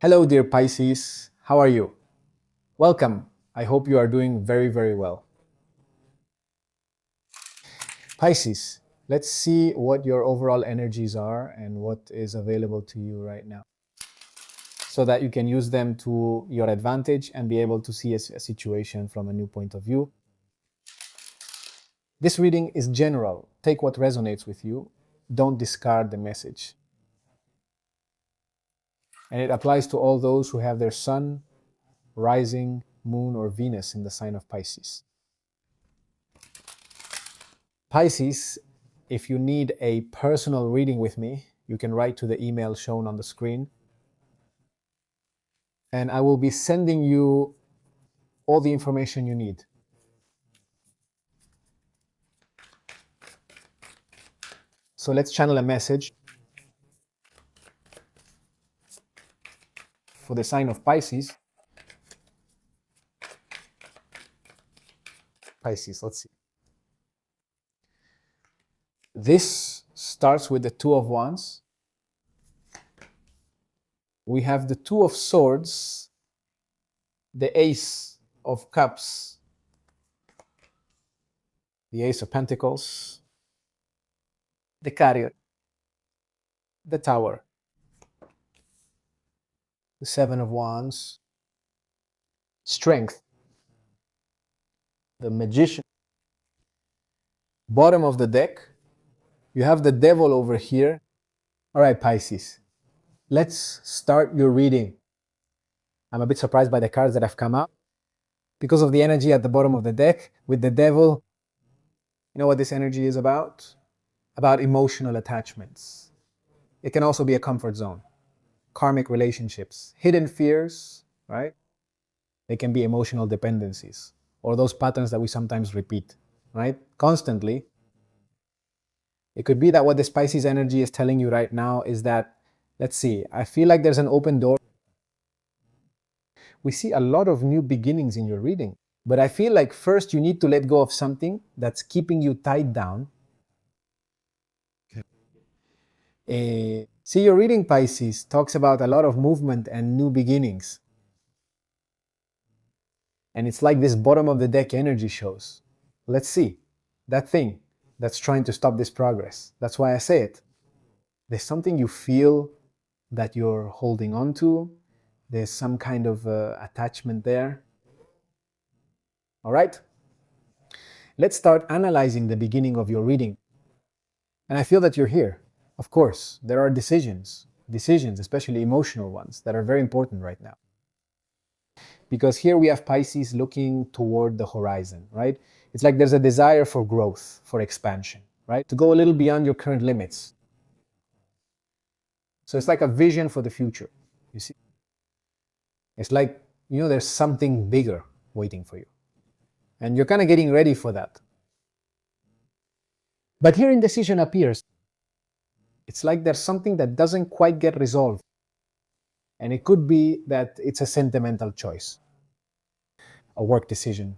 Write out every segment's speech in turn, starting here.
Hello, dear Pisces. How are you? Welcome. I hope you are doing very, very well. Pisces, let's see what your overall energies are and what is available to you right now so that you can use them to your advantage and be able to see a situation from a new point of view. This reading is general. Take what resonates with you. Don't discard the message. And it applies to all those who have their sun, rising, moon, or Venus in the sign of Pisces. Pisces, if you need a personal reading with me, you can write to the email shown on the screen. And I will be sending you all the information you need. So let's channel a message for the sign of Pisces. Pisces, let's see. This starts with the Two of Wands. We have the Two of Swords, the Ace of Cups, the Ace of Pentacles, the Chariot, the Tower, the Seven of Wands, Strength, the Magician. Bottom of the deck, you have the Devil over here. All right, Pisces, let's start your reading. I'm a bit surprised by the cards that have come out because of the energy at the bottom of the deck with the Devil. You know what this energy is about? About emotional attachments. It can also be a comfort zone, karmic relationships, hidden fears, right? They can be emotional dependencies or those patterns that we sometimes repeat, right? Constantly. It could be that what the Pisces energy is telling you right now is that, let's see, I feel like there's an open door. We see a lot of new beginnings in your reading, but I feel like first you need to let go of something that's keeping you tied down. See, your reading, Pisces, talks about a lot of movement and new beginnings. And it's like this bottom of the deck energy shows. Let's see, that thing that's trying to stop this progress. That's why I say it. There's something you feel that you're holding on to. There's some kind of attachment there. All right? Let's start analyzing the beginning of your reading. And I feel that you're here. Of course, there are decisions, especially emotional ones, that are very important right now. Because here we have Pisces looking toward the horizon, right? It's like there's a desire for growth, for expansion, right? To go a little beyond your current limits. So it's like a vision for the future, you see? It's like, there's something bigger waiting for you. And you're kind of getting ready for that. But here indecision appears. It's like there's something that doesn't quite get resolved. And it could be that it's a sentimental choice, a work decision.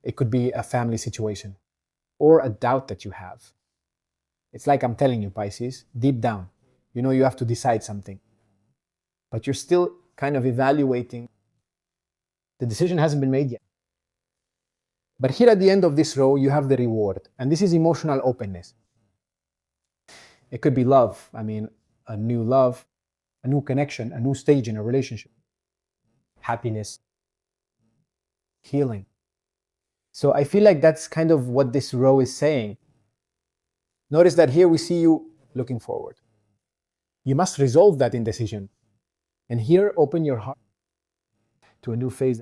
It could be a family situation or a doubt that you have. It's like I'm telling you, Pisces, deep down, you have to decide something. But you're still kind of evaluating. The decision hasn't been made yet. But here at the end of this row, you have the reward. And this is emotional openness. It could be love. I mean, a new love, a new connection, a new stage in a relationship. Happiness, healing. So I feel like that's kind of what this row is saying. Notice that here we see you looking forward. You must resolve that indecision. And here, open your heart to a new phase.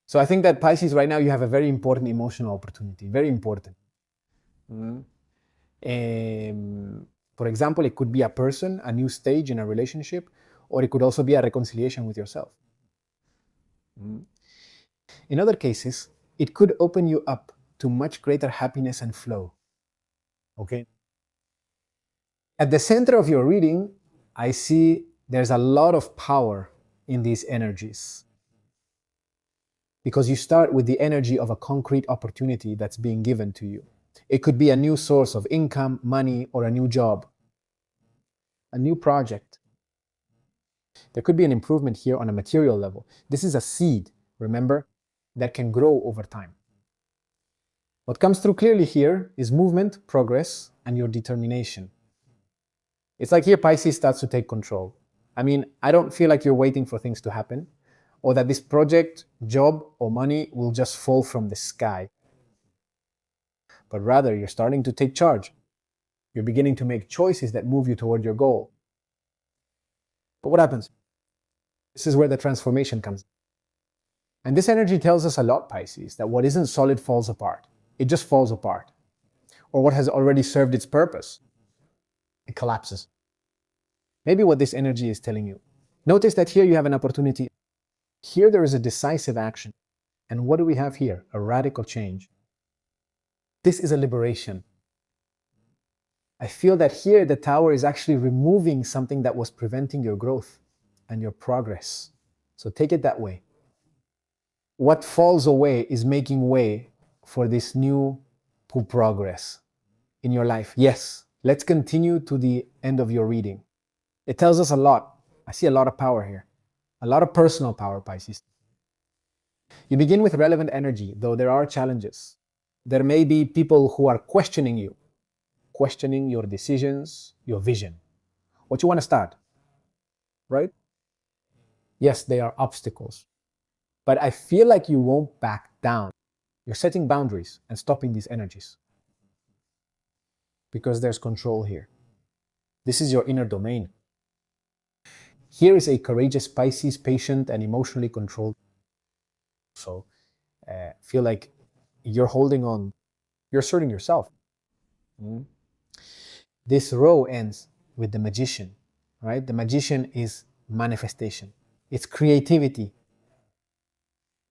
So I think that Pisces, right now, you have a very important emotional opportunity. Very important. Mm. For example, it could be a person, a new stage in a relationship, or it could also be a reconciliation with yourself. Mm. In other cases, it could open you up to much greater happiness and flow. Okay? At the center of your reading, I see there's a lot of power in these energies. Because you start with the energy of a concrete opportunity that's being given to you. It could be a new source of income, money, or a new job, a new project. There could be an improvement here on a material level. This is a seed, remember, that can grow over time. What comes through clearly here is movement, progress, and your determination. It's like here Pisces starts to take control. I mean, I don't feel like you're waiting for things to happen or that this project, job, or money will just fall from the sky. But rather, you're starting to take charge. You're beginning to make choices that move you toward your goal. But what happens? This is where the transformation comes. And this energy tells us a lot, Pisces, that what isn't solid falls apart. It just falls apart. Or what has already served its purpose, it collapses. Maybe what this energy is telling you. Notice that here you have an opportunity. Here there is a decisive action. And what do we have here? A radical change. This is a liberation. I feel that here the tower is actually removing something that was preventing your growth and your progress. So take it that way. What falls away is making way for this new progress in your life. Yes, let's continue to the end of your reading. It tells us a lot. I see a lot of power here, a lot of personal power, Pisces. You begin with relevant energy, though there are challenges. There may be people who are questioning you, questioning your decisions, your vision, what you want to start, right? Yes, they are obstacles, but I feel like you won't back down. You're setting boundaries and stopping these energies because there's control here. This is your inner domain. Here is a courageous Pisces, patient and emotionally controlled. So feel like you're holding on, you're asserting yourself. Mm. This row ends with the magician, right? The magician is manifestation. It's creativity.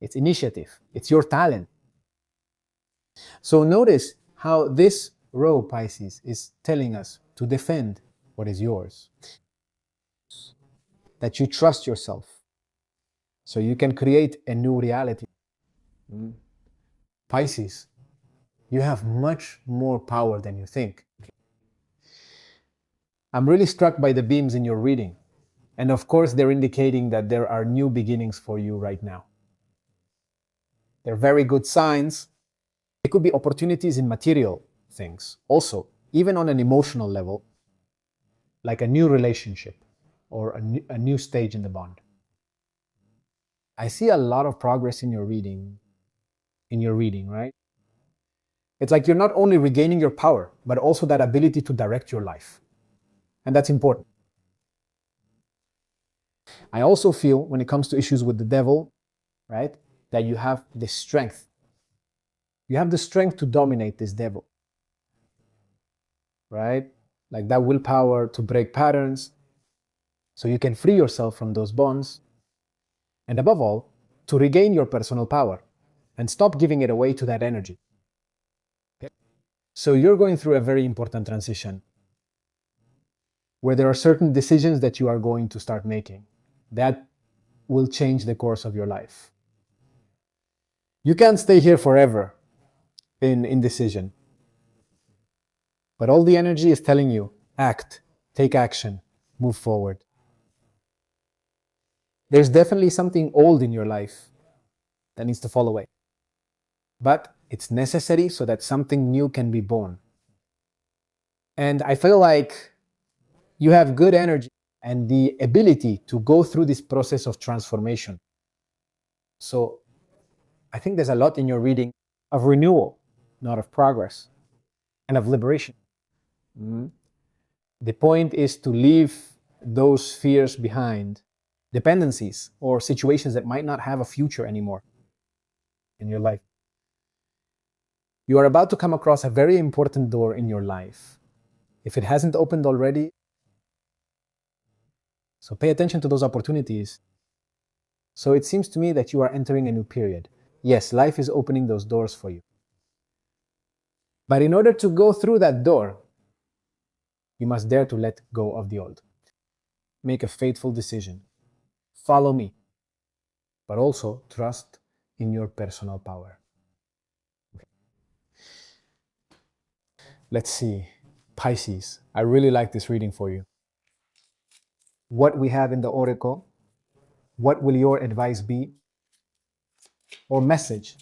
It's initiative. It's your talent. So notice how this row, Pisces, is telling us to defend what is yours. That you trust yourself so you can create a new reality. Mm. Pisces, you have much more power than you think. I'm really struck by the beams in your reading. And of course, they're indicating that there are new beginnings for you right now. They're very good signs. It could be opportunities in material things. Also, even on an emotional level, like a new relationship or a new stage in the bond. I see a lot of progress in your reading, right? It's like you're not only regaining your power, but also that ability to direct your life. And that's important. I also feel when it comes to issues with the devil, right, that you have the strength. You have the strength to dominate this devil, right? Like that willpower to break patterns so you can free yourself from those bonds. And above all, to regain your personal power and stop giving it away to that energy. Okay? So you're going through a very important transition where there are certain decisions that you are going to start making that will change the course of your life. You can't stay here forever in indecision. But all the energy is telling you, act, take action, move forward. There's definitely something old in your life that needs to fall away. But it's necessary so that something new can be born. And I feel like you have good energy and the ability to go through this process of transformation. So I think there's a lot in your reading of renewal, not of progress, and of liberation. Mm. The point is to leave those fears behind, dependencies or situations that might not have a future anymore in your life. You are about to come across a very important door in your life. If it hasn't opened already, so pay attention to those opportunities. So it seems to me that you are entering a new period. Yes, life is opening those doors for you. But in order to go through that door, you must dare to let go of the old. Make a faithful decision. Follow me, but also trust in your personal power. Let's see. Pisces, I really like this reading for you. what we have in the oracle. What will your advice be or message?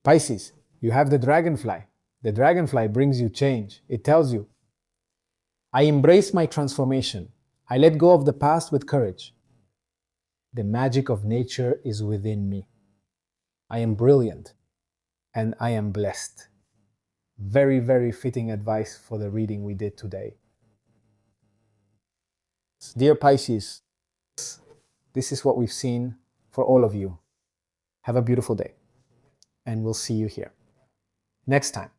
Pisces, you have the dragonfly. The dragonfly brings you change. It tells you, I embrace my transformation. I let go of the past with courage. The magic of nature is within me. I am brilliant and I am blessed. Very, very fitting advice for the reading we did today. Dear Pisces, this is what we've seen for all of you. Have a beautiful day, and we'll see you here next time.